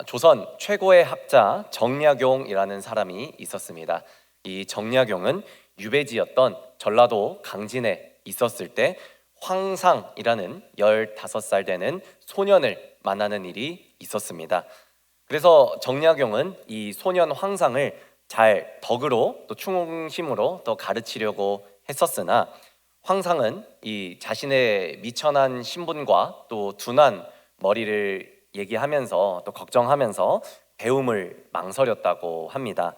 조선 최고의 학자 정약용이라는 사람이 있었습니다. 이 정약용은 유배지였던 전라도 강진에 있었을 때 황상이라는 15살 되는 소년을 만나는 일이 있었습니다. 그래서 정약용은 이 소년 황상을 잘 덕으로 또 충심으로 또 가르치려고 했었으나 황상은 이 자신의 미천한 신분과 또 둔한 머리를 얘기하면서 또 걱정하면서 배움을 망설였다고 합니다.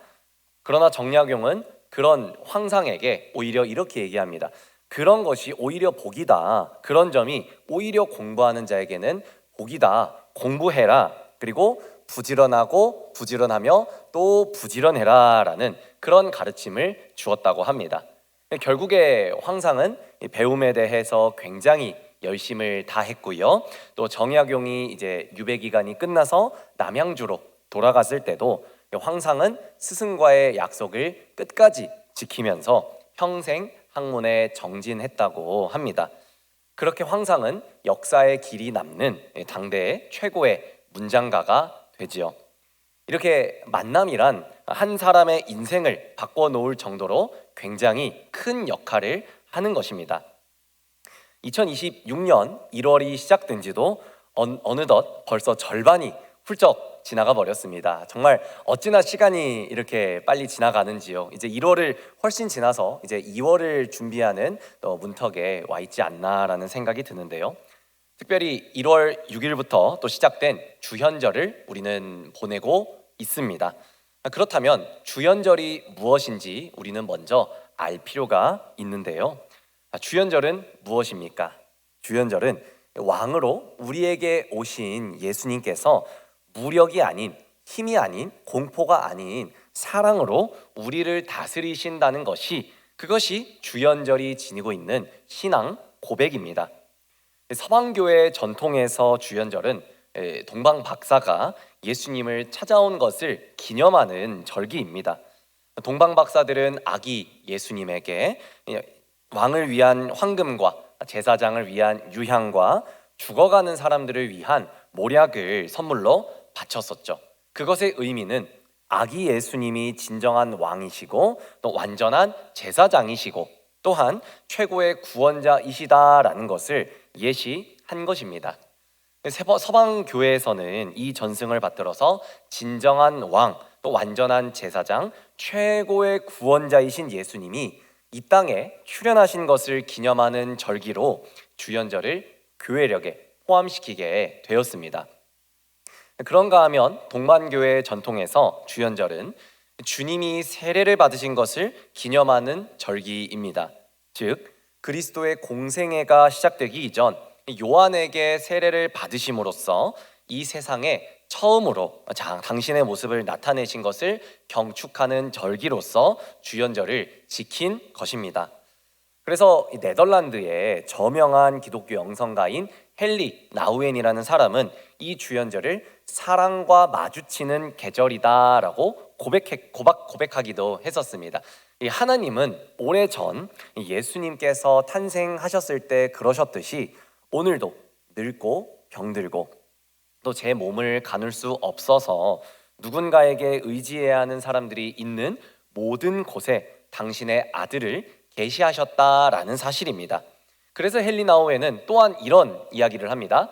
그러나 정약용은 그런 황상에게 오히려 이렇게 얘기합니다. 그런 것이 오히려 복이다. 그런 점이 오히려 공부하는 자에게는 복이다. 공부해라. 그리고 부지런하고 부지런하며 또 부지런해라 라는 그런 가르침을 주었다고 합니다. 결국에 황상은 배움에 대해서 굉장히 열심을 다했고요. 또 정약용이 이제 유배 기간이 끝나서 남양주로 돌아갔을 때도 황상은 스승과의 약속을 끝까지 지키면서 평생 학문에 정진했다고 합니다. 그렇게 황상은 역사의 길이 남는 당대의 최고의 문장가가 되지요. 이렇게 만남이란 한 사람의 인생을 바꿔놓을 정도로 굉장히 큰 역할을 하는 것입니다. 2026년 1월이 시작된 지도 어느덧 벌써 절반이 훌쩍 지나가 버렸습니다. 정말 어찌나 시간이 이렇게 빨리 지나가는지요. 이제 1월을 훨씬 지나서 이제 2월을 준비하는 문턱에 와 있지 않나라는 생각이 드는데요. 특별히 1월 6일부터 또 시작된 주현절을 우리는 보내고 있습니다. 그렇다면 주현절이 무엇인지 우리는 먼저 알 필요가 있는데요. 주현절은 무엇입니까? 주현절은 왕으로 우리에게 오신 예수님께서 무력이 아닌, 힘이 아닌, 공포가 아닌 사랑으로 우리를 다스리신다는 것이, 그것이 주현절이 지니고 있는 신앙 고백입니다. 서방교회 전통에서 주현절은 동방 박사가 예수님을 찾아온 것을 기념하는 절기입니다. 동방 박사들은 아기 예수님에게 왕을 위한 황금과 제사장을 위한 유향과 죽어가는 사람들을 위한 모략을 선물로 바쳤었죠. 그것의 의미는 아기 예수님이 진정한 왕이시고 또 완전한 제사장이시고 또한 최고의 구원자이시다라는 것을 예시한 것입니다. 서방 교회에서는 이 전승을 받들어서 진정한 왕, 또 완전한 제사장, 최고의 구원자이신 예수님이 이 땅에 출현하신 것을 기념하는 절기로 주현절을 교회력에 포함시키게 되었습니다. 그런가 하면 동반교회 전통에서 주현절은 주님이 세례를 받으신 것을 기념하는 절기입니다. 즉 그리스도의 공생애가 시작되기 이전 요한에게 세례를 받으심으로써 이 세상에 처음으로 당신의 모습을 나타내신 것을 경축하는 절기로서 주현절을 지킨 것입니다. 그래서 네덜란드의 저명한 기독교 영성가인 헨리 나우엔이라는 사람은 이 주현절을 사랑과 마주치는 계절이다라고 고백하기도 했었습니다. 하나님은 오래전 예수님께서 탄생하셨을 때 그러셨듯이 오늘도 늙고 병들고 또 제 몸을 가눌 수 없어서 누군가에게 의지해야 하는 사람들이 있는 모든 곳에 당신의 아들을 계시하셨다라는 사실입니다. 그래서 헨리 나우엔은 또한 이런 이야기를 합니다.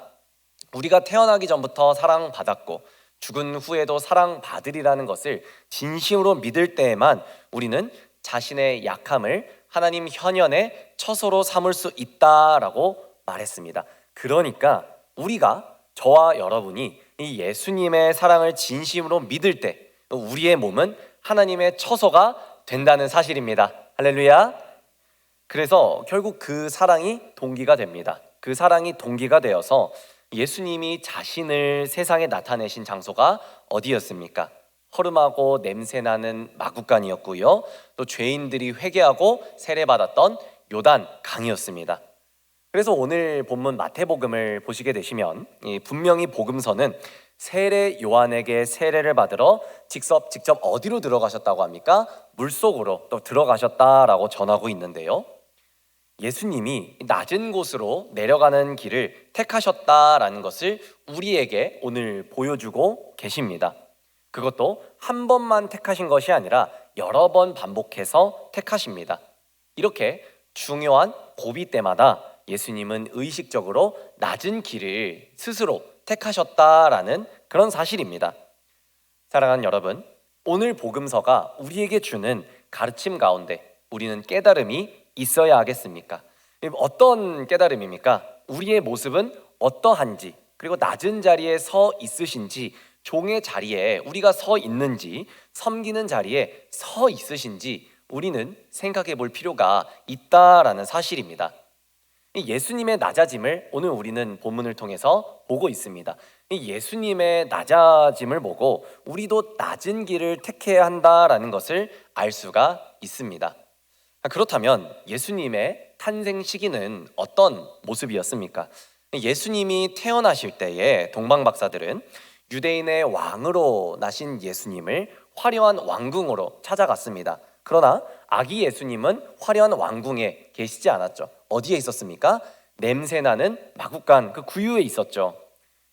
우리가 태어나기 전부터 사랑받았고 죽은 후에도 사랑받으리라는 것을 진심으로 믿을 때에만 우리는 자신의 약함을 하나님 현현의 처소로 삼을 수 있다라고 말했습니다. 그러니까 우리가, 저와 여러분이 이 예수님의 사랑을 진심으로 믿을 때 우리의 몸은 하나님의 처소가 된다는 사실입니다. 할렐루야. 그래서 결국 그 사랑이 동기가 됩니다. 그 사랑이 동기가 되어서 예수님이 자신을 세상에 나타내신 장소가 어디였습니까? 허름하고 냄새나는 마구간이었고요. 또 죄인들이 회개하고 세례받았던 요단 강이었습니다. 그래서 오늘 본문 마태복음을 보시게 되시면 분명히 복음서는 세례 요한에게 세례를 받으러 직접 어디로 들어가셨다고 합니까? 물속으로 또 들어가셨다라고 전하고 있는데요. 예수님이 낮은 곳으로 내려가는 길을 택하셨다라는 것을 우리에게 오늘 보여주고 계십니다. 그것도 한 번만 택하신 것이 아니라 여러 번 반복해서 택하십니다. 이렇게 중요한 고비 때마다 예수님은 의식적으로 낮은 길을 스스로 택하셨다라는 그런 사실입니다. 사랑하는 여러분, 오늘 복음서가 우리에게 주는 가르침 가운데 우리는 깨달음이 있어야 하겠습니까? 어떤 깨달음입니까? 우리의 모습은 어떠한지, 그리고 낮은 자리에 서 있으신지, 종의 자리에 우리가 서 있는지, 섬기는 자리에 서 있으신지 우리는 생각해 볼 필요가 있다라는 사실입니다. 예수님의 낮아짐을 오늘 우리는 본문을 통해서 보고 있습니다. 예수님의 낮아짐을 보고 우리도 낮은 길을 택해야 한다라는 것을 알 수가 있습니다. 그렇다면 예수님의 탄생 시기는 어떤 모습이었습니까? 예수님이 태어나실 때에 동방 박사들은 유대인의 왕으로 나신 예수님을 화려한 왕궁으로 찾아갔습니다. 그러나 아기 예수님은 화려한 왕궁에 계시지 않았죠. 어디에 있었습니까? 냄새나는 마구간 그 구유에 있었죠.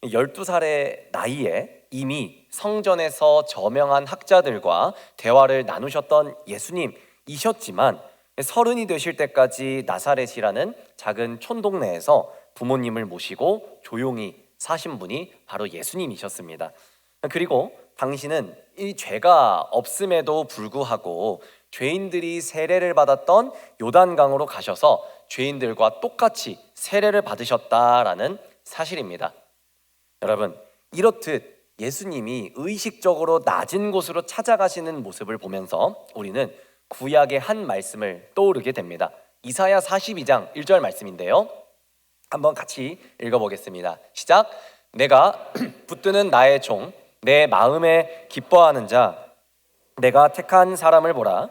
12살의 나이에 이미 성전에서 저명한 학자들과 대화를 나누셨던 예수님이셨지만 30이 되실 때까지 나사렛이라는 작은 촌동네에서 부모님을 모시고 조용히 사신 분이 바로 예수님이셨습니다. 그리고 당신은 이 죄가 없음에도 불구하고 죄인들이 세례를 받았던 요단강으로 가셔서 죄인들과 똑같이 세례를 받으셨다라는 사실입니다. 여러분, 이렇듯 예수님이 의식적으로 낮은 곳으로 찾아가시는 모습을 보면서 우리는 구약의 한 말씀을 떠오르게 됩니다. 이사야 42장 1절 말씀인데요, 한번 같이 읽어보겠습니다. 시작. 내가 붙드는 나의 종, 내 마음에 기뻐하는 자, 내가 택한 사람을 보라.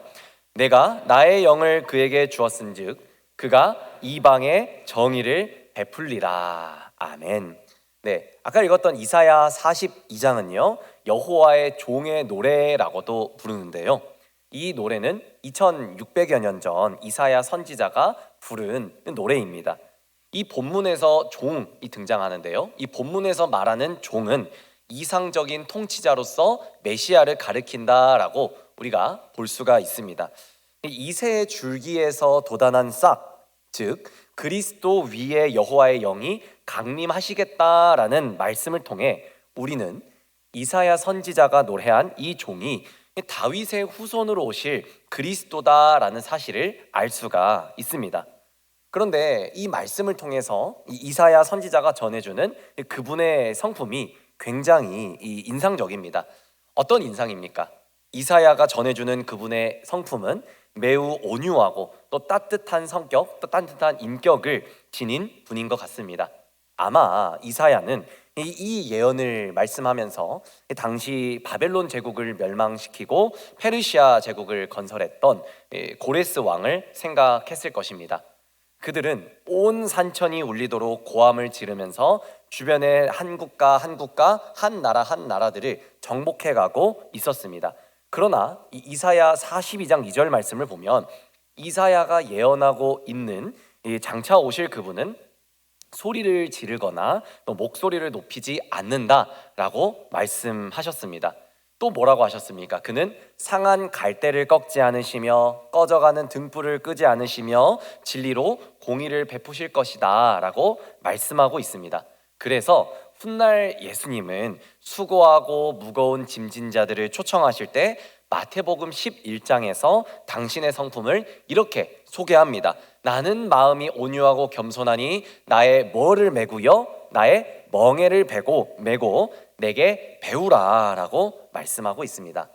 내가 나의 영을 그에게 주었은즉 그가 이방의 정의를 베풀리라. 아멘. 네, 아까 읽었던 이사야 42장은요 여호와의 종의 노래라고도 부르는데요, 이 노래는 2600여 년 전 이사야 선지자가 부른 노래입니다. 이 본문에서 종이 등장하는데요, 이 본문에서 말하는 종은 이상적인 통치자로서 메시아를 가리킨다라고 우리가 볼 수가 있습니다. 이새의 줄기에서 돋아난 싹, 즉 그리스도 위에 여호와의 영이 강림하시겠다라는 말씀을 통해 우리는 이사야 선지자가 노래한 이 종이 다윗의 후손으로 오실 그리스도다라는 사실을 알 수가 있습니다. 그런데 이 말씀을 통해서 이사야 선지자가 전해주는 그분의 성품이 굉장히 인상적입니다. 어떤 인상입니까? 이사야가 전해주는 그분의 성품은 매우 온유하고 또 따뜻한 성격, 또 따뜻한 인격을 지닌 분인 것 같습니다. 아마 이사야는 이 예언을 말씀하면서 당시 바벨론 제국을 멸망시키고 페르시아 제국을 건설했던 고레스 왕을 생각했을 것입니다. 그들은 온 산천이 울리도록 고함을 지르면서 주변의 한 국가 한 국가, 한 나라 한 나라들을 정복해가고 있었습니다. 그러나 이사야 42장 2절 말씀을 보면 이사야가 예언하고 있는 장차 오실 그분은 소리를 지르거나 또 목소리를 높이지 않는다라고 말씀하셨습니다. 또 뭐라고 하셨습니까? 그는 상한 갈대를 꺾지 않으시며 꺼져가는 등불을 끄지 않으시며 진리로 공의를 베푸실 것이다 라고 말씀하고 있습니다. 그래서 훗날 예수님은 수고하고 무거운 짐진 자들을 초청하실 때 마태복음 11장에서 당신의 성품을 이렇게 소개합니다. 나는 마음이 온유하고 겸손하니 나의 뭐를 메고요? 나의 멍에를 메고 내게 배우라 라고 말씀하고 있습니다.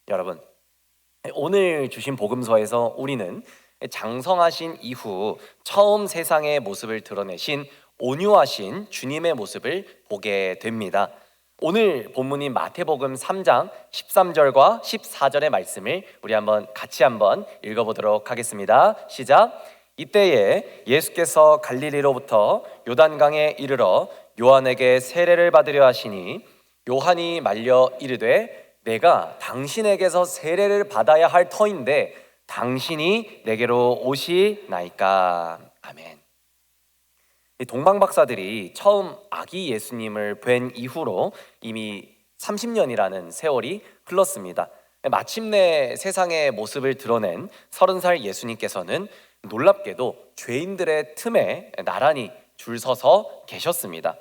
여러분, 오늘 주신 복음서에서 우리는 장성하신 이후 처음 세상의 모습을 드러내신 온유하신 주님의 모습을 보게 됩니다. 오늘 본문인 마태복음 3장 13절과 14절의 말씀을 우리 같이 한번 읽어보도록 하겠습니다. 시작. 이때에 예수께서 갈릴리로부터 요단강에 이르러 요한에게 세례를 받으려 하시니 요한이 말려 이르되 내가 당신에게서 세례를 받아야 할 터인데 당신이 내게로 오시나이까. 아멘. 이 동방 박사들이 처음 아기 예수님을 뵌 이후로 이미 30년이라는 세월이 흘렀습니다. 마침내 세상의 모습을 드러낸 30살 예수님께서는 놀랍게도 죄인들의 틈에 나란히 줄 서서 계셨습니다.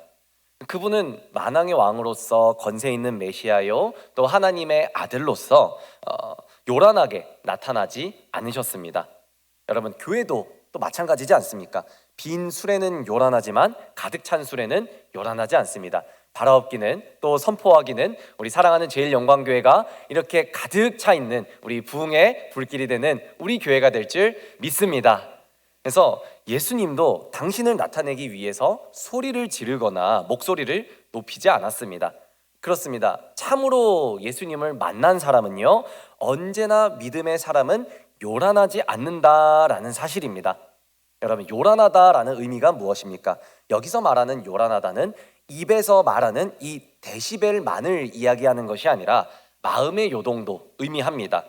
그분은 만왕의 왕으로서 권세 있는 메시아요, 또 하나님의 아들로서 요란하게 나타나지 않으셨습니다. 여러분, 교회도 또 마찬가지지 않습니까? 빈 술에는 요란하지만 가득 찬 술에는 요란하지 않습니다. 바라옵기는, 또 선포하기는 우리 사랑하는 제일영광교회가 이렇게 가득 차 있는 우리 부흥의 불길이 되는 우리 교회가 될 줄 믿습니다. 그래서 예수님도 당신을 나타내기 위해서 소리를 지르거나 목소리를 높이지 않았습니다. 그렇습니다. 참으로 예수님을 만난 사람은요, 언제나 믿음의 사람은 요란하지 않는다라는 사실입니다. 여러분, 요란하다라는 의미가 무엇입니까? 여기서 말하는 요란하다는 입에서 말하는 이 데시벨만을 이야기하는 것이 아니라 마음의 요동도 의미합니다.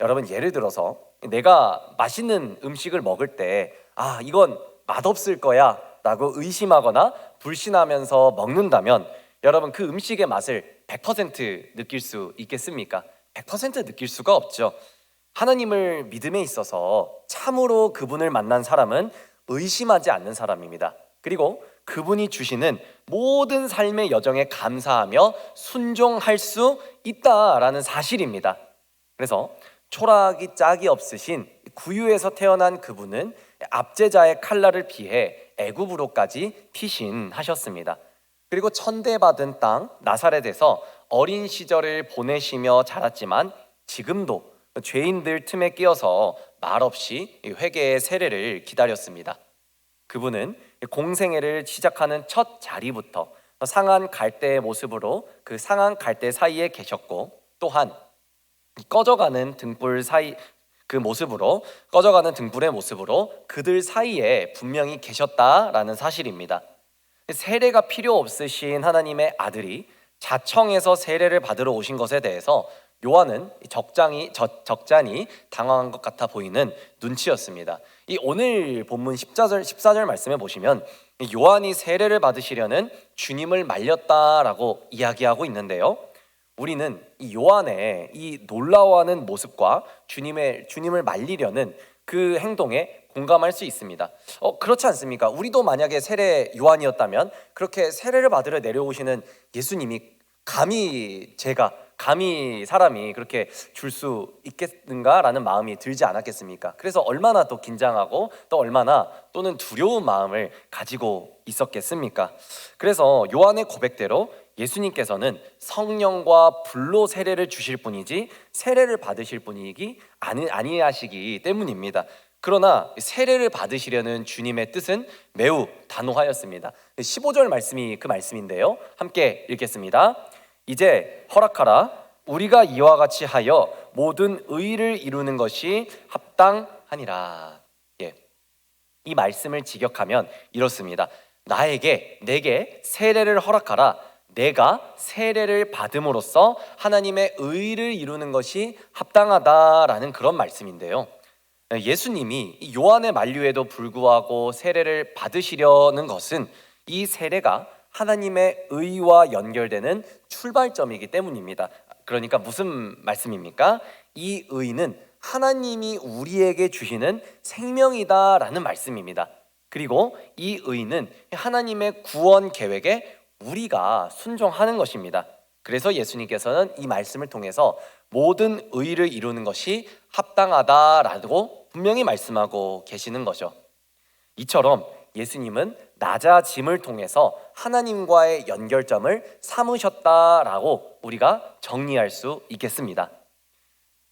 여러분, 예를 들어서 내가 맛있는 음식을 먹을 때 이건 맛없을 거야 라고 의심하거나 불신하면서 먹는다면 여러분, 그 음식의 맛을 100% 느낄 수 있겠습니까? 100% 느낄 수가 없죠. 하나님을 믿음에 있어서 참으로 그분을 만난 사람은 의심하지 않는 사람입니다. 그리고 그분이 주시는 모든 삶의 여정에 감사하며 순종할 수 있다라는 사실입니다. 그래서 초라하기 짝이 없으신 구유에서 태어난 그분은 압제자의 칼날을 피해 애굽으로까지 피신하셨습니다. 그리고 천대받은 땅 나사렛에서 어린 시절을 보내시며 자랐지만 지금도 죄인들 틈에 끼어서 말없이 회개의 세례를 기다렸습니다. 그분은 공생애를 시작하는 첫 자리부터 상한 갈대의 모습으로 그 상한 갈대 사이에 계셨고, 또한 꺼져가는 등불 사이 그 모습으로, 꺼져가는 등불의 모습으로 그들 사이에 분명히 계셨다라는 사실입니다. 세례가 필요 없으신 하나님의 아들이 자청에서 세례를 받으러 오신 것에 대해서 요한은 적잖이 당황한 것 같아 보이는 눈치였습니다. 이 오늘 본문 14절 말씀에 보시면 요한이 세례를 받으시려는 주님을 말렸다라고 이야기하고 있는데요, 우리는 이 요한의 이 놀라워하는 모습과 주님을 말리려는 그 행동에 공감할 수 있습니다. 그렇지 않습니까? 우리도 만약에 세례 요한이었다면 그렇게 세례를 받으러 내려오시는 예수님이 감히 사람이 그렇게 줄 수 있겠는가라는 마음이 들지 않았겠습니까? 그래서 얼마나 또 긴장하고 또 얼마나 또는 두려운 마음을 가지고 있었겠습니까? 그래서 요한의 고백대로 예수님께서는 성령과 불로 세례를 주실 분이지 세례를 받으실 분이기 아니하시기 때문입니다. 그러나 세례를 받으시려는 주님의 뜻은 매우 단호하였습니다. 15절 말씀이 그 말씀인데요, 함께 읽겠습니다. 이제 허락하라. 우리가 이와 같이 하여 모든 의를 이루는 것이 합당하니라. 이 말씀을 직역하면 이렇습니다. 내게 세례를 허락하라. 내가 세례를 받음으로써 하나님의 의를 이루는 것이 합당하다라는 그런 말씀인데요, 예수님이 요한의 만류에도 불구하고 세례를 받으시려는 것은 이 세례가 하나님의 의와 연결되는 출발점이기 때문입니다. 그러니까 무슨 말씀입니까? 이 의는 하나님이 우리에게 주시는 생명이다라는 말씀입니다. 그리고 이 의는 하나님의 구원 계획에 우리가 순종하는 것입니다. 그래서 예수님께서는 이 말씀을 통해서 모든 의를 이루는 것이 합당하다라고 분명히 말씀하고 계시는 거죠. 이처럼 예수님은 낮아짐을 통해서 하나님과의 연결점을 삼으셨다라고 우리가 정리할 수 있겠습니다.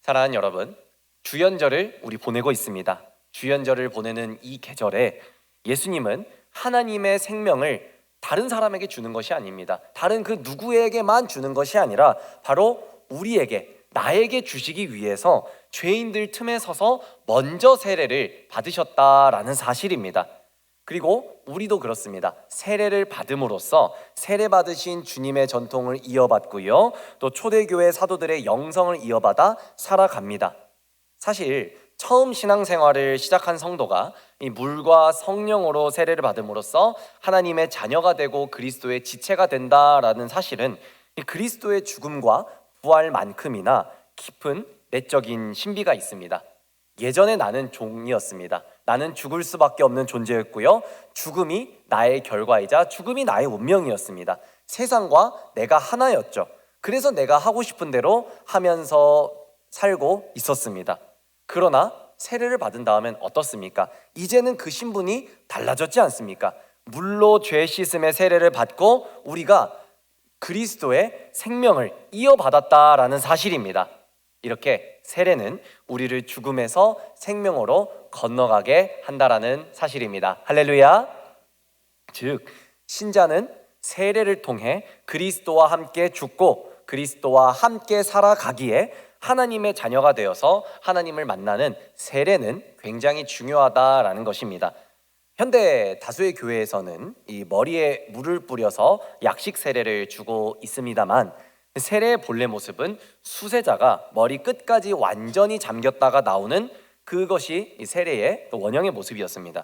사랑하는 여러분, 주연절을 우리 보내고 있습니다. 주연절을 보내는 이 계절에 예수님은 하나님의 생명을 다른 사람에게 주는 것이 아닙니다. 다른 그 누구에게만 주는 것이 아니라 바로 우리에게, 나에게 주시기 위해서 죄인들 틈에 서서 먼저 세례를 받으셨다라는 사실입니다. 그리고 우리도 그렇습니다. 세례를 받음으로써 세례 받으신 주님의 전통을 이어받고요, 또 초대교회 사도들의 영성을 이어받아 살아갑니다. 사실 처음 신앙생활을 시작한 성도가 이 물과 성령으로 세례를 받음으로써 하나님의 자녀가 되고 그리스도의 지체가 된다라는 사실은 이 그리스도의 죽음과 부활만큼이나 깊은 내적인 신비가 있습니다. 예전에 나는 종이었습니다. 나는 죽을 수밖에 없는 존재였고요. 죽음이 나의 결과이자 죽음이 나의 운명이었습니다. 세상과 내가 하나였죠. 그래서 내가 하고 싶은 대로 하면서 살고 있었습니다. 그러나 세례를 받은 다음엔 어떻습니까? 이제는 그 신분이 달라졌지 않습니까? 물로 죄 씻음의 세례를 받고 우리가 그리스도의 생명을 이어받았다라는 사실입니다. 이렇게 세례는 우리를 죽음에서 생명으로 건너가게 한다라는 사실입니다. 할렐루야. 즉 신자는 세례를 통해 그리스도와 함께 죽고 그리스도와 함께 살아가기에 하나님의 자녀가 되어서 하나님을 만나는 세례는 굉장히 중요하다라는 것입니다. 현대 다수의 교회에서는 이 머리에 물을 뿌려서 약식 세례를 주고 있습니다만 세례의 본래 모습은 수세자가 머리 끝까지 완전히 잠겼다가 나오는 그것이 이 세례의 원형의 모습이었습니다.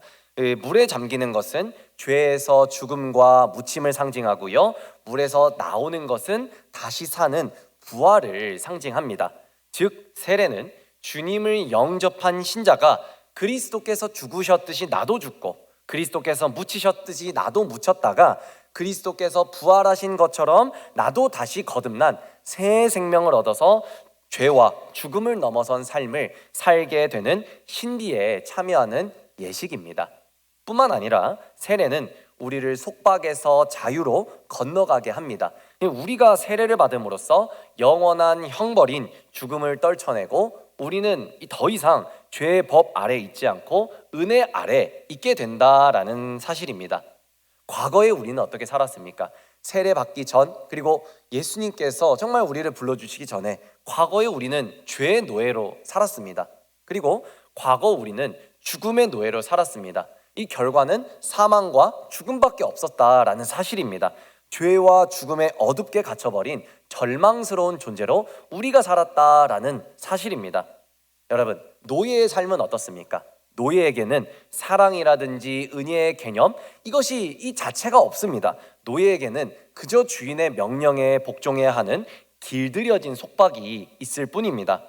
물에 잠기는 것은 죄에서 죽음과 묻힘을 상징하고요, 물에서 나오는 것은 다시 사는 부활을 상징합니다. 즉 세례는 주님을 영접한 신자가 그리스도께서 죽으셨듯이 나도 죽고 그리스도께서 묻히셨듯이 나도 묻혔다가 그리스도께서 부활하신 것처럼 나도 다시 거듭난 새 생명을 얻어서 죄와 죽음을 넘어선 삶을 살게 되는 신비에 참여하는 예식입니다. 뿐만 아니라 세례는 우리를 속박에서 자유로 건너가게 합니다. 우리가 세례를 받음으로써 영원한 형벌인 죽음을 떨쳐내고 우리는 더 이상 죄의 법 아래 있지 않고 은혜 아래 있게 된다라는 사실입니다. 과거에 우리는 어떻게 살았습니까? 세례 받기 전, 그리고 예수님께서 정말 우리를 불러주시기 전에 과거에 우리는 죄의 노예로 살았습니다. 그리고 과거 우리는 죽음의 노예로 살았습니다. 이 결과는 사망과 죽음밖에 없었다라는 사실입니다. 죄와 죽음에 어둡게 갇혀버린 절망스러운 존재로 우리가 살았다라는 사실입니다. 여러분, 노예의 삶은 어떻습니까? 노예에게는 사랑이라든지 은혜의 개념, 이것이 이 자체가 없습니다. 노예에게는 그저 주인의 명령에 복종해야 하는 길들여진 속박이 있을 뿐입니다.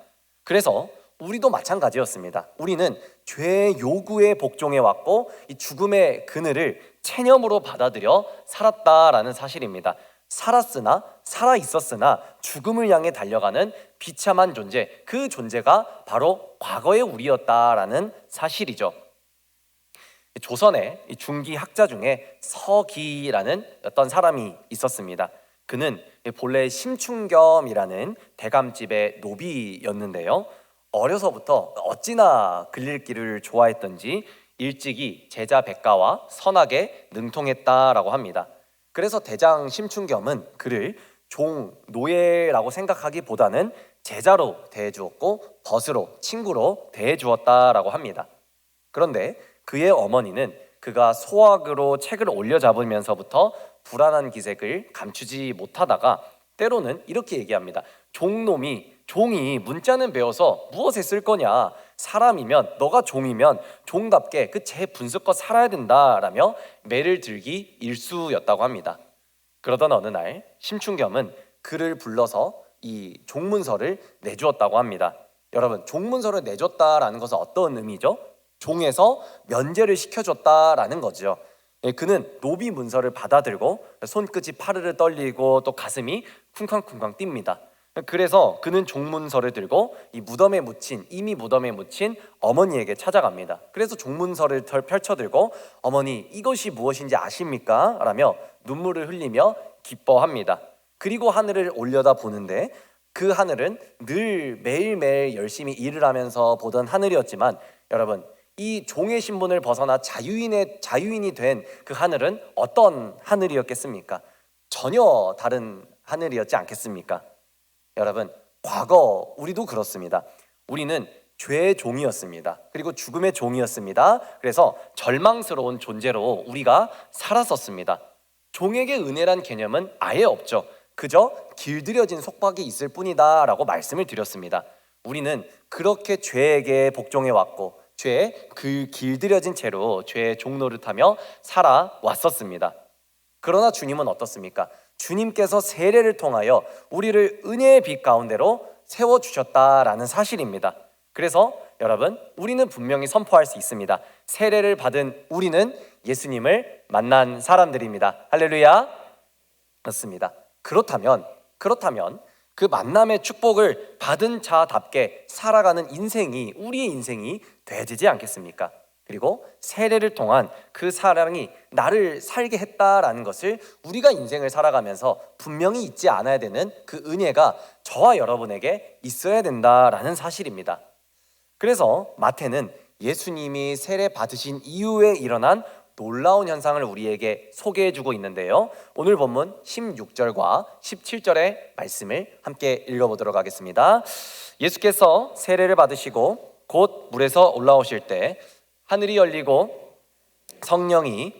그래서 우리도 마찬가지였습니다. 우리는 죄의 요구에 복종해 왔고 이 죽음의 그늘을 체념으로 받아들여 살았다라는 사실입니다. 살았으나 살아 있었으나 죽음을 향해 달려가는 비참한 존재, 그 존재가 바로 과거의 우리였다라는 사실이죠. 조선의 중기 학자 중에 서기라는 어떤 사람이 있었습니다. 그는 본래 심충겸이라는 대감집의 노비였는데요, 어려서부터 어찌나 글읽기를 좋아했던지 일찍이 제자 백가와 선하게 능통했다라고 합니다. 그래서 대장 심충겸은 그를 종, 노예라고 생각하기보다는 제자로 대해주었고 벗으로, 친구로 대해주었다라고 합니다. 그런데 그의 어머니는 그가 소학으로 책을 올려잡으면서부터 불안한 기색을 감추지 못하다가 때로는 이렇게 얘기합니다. 종이 문자는 배워서 무엇에 쓸 거냐, 사람이면 너가 종이면 종답게 그 제 분석껏 살아야 된다라며 매를 들기 일쑤였다고 합니다. 그러던 어느 날 심충겸은 그를 불러서 이 종문서를 내주었다고 합니다. 여러분, 종문서를 내줬다라는 것은 어떤 의미죠? 종에서 면제를 시켜줬다라는 거죠. 그는 노비 문서를 받아들고 손끝이 파르르 떨리고 또 가슴이 쿵쾅쿵쾅 뜁니다. 그래서 그는 종문서를 들고 이미 무덤에 묻힌 어머니에게 찾아갑니다. 그래서 종문서를 펼쳐들고 어머니, 이것이 무엇인지 아십니까? 라며 눈물을 흘리며 기뻐합니다. 그리고 하늘을 올려다 보는데 그 하늘은 늘 매일매일 열심히 일을 하면서 보던 하늘이었지만 여러분, 이 종의 신분을 벗어나 자유인이 된 그 하늘은 어떤 하늘이었겠습니까? 전혀 다른 하늘이었지 않겠습니까? 여러분, 과거 우리도 그렇습니다. 우리는 죄의 종이었습니다. 그리고 죽음의 종이었습니다. 그래서 절망스러운 존재로 우리가 살았었습니다. 종에게 은혜란 개념은 아예 없죠. 그저 길들여진 속박이 있을 뿐이다 라고 말씀을 드렸습니다. 우리는 그렇게 죄에게 복종해 왔고 죄에 그 길들여진 채로 죄의 종로를 타며 살아왔었습니다. 그러나 주님은 어떻습니까? 주님께서 세례를 통하여 우리를 은혜의 빛 가운데로 세워주셨다라는 사실입니다. 그래서 여러분, 우리는 분명히 선포할 수 있습니다. 세례를 받은 우리는 예수님을 만난 사람들입니다. 할렐루야. 그렇습니다. 그렇다면 그 만남의 축복을 받은 자답게 살아가는 인생이, 우리의 인생이 돼야 되지 않겠습니까? 그리고 세례를 통한 그 사랑이 나를 살게 했다라는 것을 우리가 인생을 살아가면서 분명히 잊지 않아야 되는 그 은혜가 저와 여러분에게 있어야 된다라는 사실입니다. 그래서 마태는 예수님이 세례 받으신 이후에 일어난 놀라운 현상을 우리에게 소개해주고 있는데요, 오늘 본문 16절과 17절의 말씀을 함께 읽어보도록 하겠습니다. 예수께서 세례를 받으시고 곧 물에서 올라오실 때 하늘이 열리고 성령이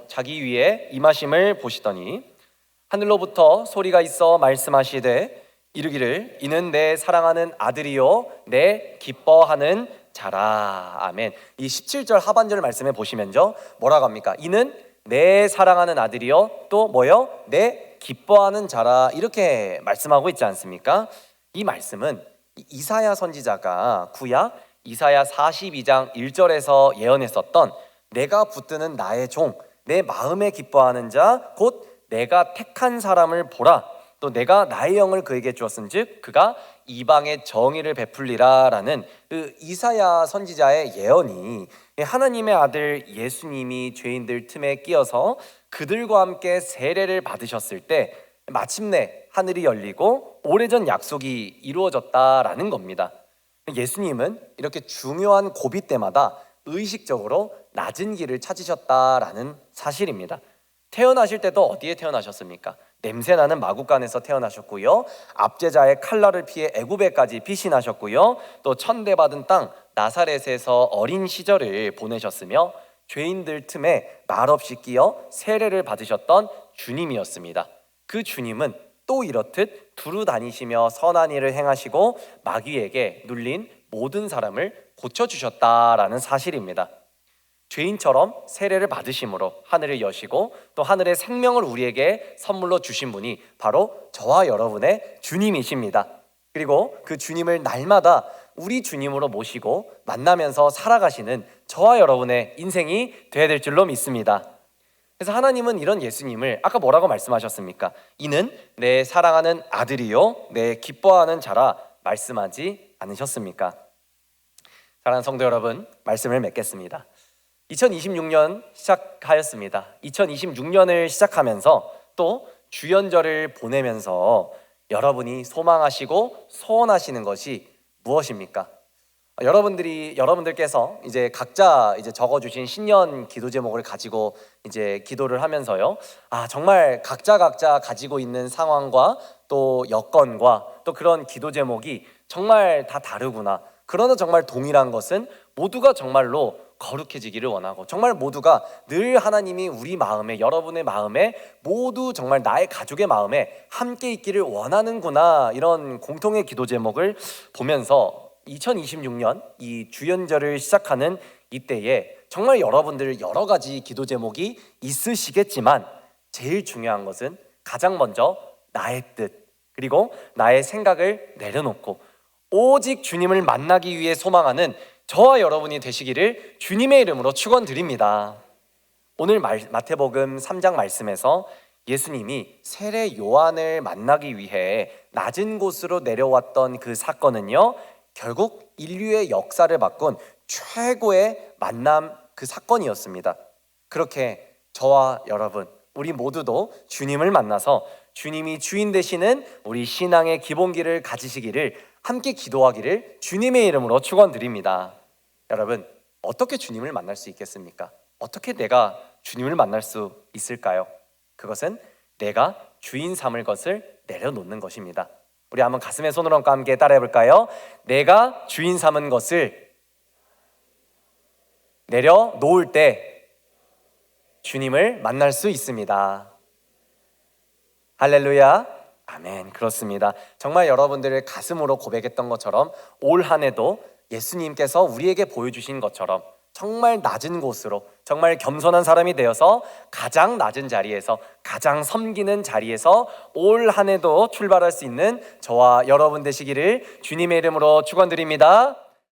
자기 위에 임하심을 보시더니 하늘로부터 소리가 있어 말씀하시되 이르기를 이는 내 사랑하는 아들이요 내 기뻐하는 자라. 아멘. 이 17절 하반절 말씀에 보시면요, 뭐라고 합니까? 이는 내 사랑하는 아들이요 또 뭐요? 내 기뻐하는 자라, 이렇게 말씀하고 있지 않습니까? 이 말씀은 이사야 선지자가 구약 이사야 42장 1절에서 예언했었던 내가 붙드는 나의 종, 내 마음에 기뻐하는 자, 곧 내가 택한 사람을 보라, 또 내가 나의 영을 그에게 주었은즉 그가 이방의 정의를 베풀리라 라는 그 이사야 선지자의 예언이 하나님의 아들 예수님이 죄인들 틈에 끼어서 그들과 함께 세례를 받으셨을 때 마침내 하늘이 열리고 오래전 약속이 이루어졌다라는 겁니다. 예수님은 이렇게 중요한 고비 때마다 의식적으로 낮은 길을 찾으셨다라는 사실입니다. 태어나실 때도 어디에 태어나셨습니까? 냄새나는 마구간에서 태어나셨고요, 압제자의 칼날을 피해 애굽에까지 피신하셨고요, 또 천대받은 땅 나사렛에서 어린 시절을 보내셨으며 죄인들 틈에 말없이 끼어 세례를 받으셨던 주님이었습니다. 그 주님은 또 이렇듯 두루 다니시며 선한 일을 행하시고 마귀에게 눌린 모든 사람을 고쳐주셨다라는 사실입니다. 죄인처럼 세례를 받으심으로 하늘을 여시고 또 하늘의 생명을 우리에게 선물로 주신 분이 바로 저와 여러분의 주님이십니다. 그리고 그 주님을 날마다 우리 주님으로 모시고 만나면서 살아가시는 저와 여러분의 인생이 되어야 될 줄로 믿습니다. 그래서 하나님은 이런 예수님을 아까 뭐라고 말씀하셨습니까? 이는 내 사랑하는 아들이요 내 기뻐하는 자라 말씀하지 않으셨습니까? 사랑하는 성도 여러분, 말씀을 맺겠습니다. 2026년 시작하였습니다. 2026년을 시작하면서 또 주연절을 보내면서 여러분이 소망하시고 소원하시는 것이 무엇입니까? 여러분들께서 이제 각자 적어주신 신년 기도 제목을 가지고 이제 기도를 하면서요, 정말 각자 가지고 있는 상황과 또 여건과 또 그런 기도 제목이 정말 다 다르구나. 그러나 정말 동일한 것은 모두가 정말로 거룩해지기를 원하고 정말 모두가 늘 하나님이 우리 마음에, 여러분의 마음에, 모두 정말 나의 가족의 마음에 함께 있기를 원하는구나, 이런 공통의 기도 제목을 보면서 2026년 이 주연절을 시작하는 이때에 정말 여러분들 여러 가지 기도 제목이 있으시겠지만 제일 중요한 것은 가장 먼저 나의 뜻 그리고 나의 생각을 내려놓고 오직 주님을 만나기 위해 소망하는 저와 여러분이 되시기를 주님의 이름으로 축원드립니다. 오늘 마태복음 3장 말씀에서 예수님이 세례 요한을 만나기 위해 낮은 곳으로 내려왔던 그 사건은요, 결국 인류의 역사를 바꾼 최고의 만남 그 사건이었습니다. 그렇게 저와 여러분, 우리 모두도 주님을 만나서 주님이 주인 되시는 우리 신앙의 기본기를 가지시기를 함께 기도하기를 주님의 이름으로 축원드립니다. 여러분, 어떻게 주님을 만날 수 있겠습니까? 어떻게 내가 주님을 만날 수 있을까요? 그것은 내가 주인 삼을 것을 내려놓는 것입니다. 우리 한번 가슴에 손을 얹고 함께 따라해 볼까요? 내가 주인 삼은 것을 내려놓을 때 주님을 만날 수 있습니다. 할렐루야. 아멘. 아멘. 그렇습니다. 정말 여러분들을 가슴으로 고백했던 것처럼 올 한 해도 예수님께서 우리에게 보여주신 것처럼 정말 낮은 곳으로, 정말 겸손한 사람이 되어서 가장 낮은 자리에서, 가장 섬기는 자리에서 올 한 해도 출발할 수 있는 저와 여러분 되시기를 주님의 이름으로 축원드립니다.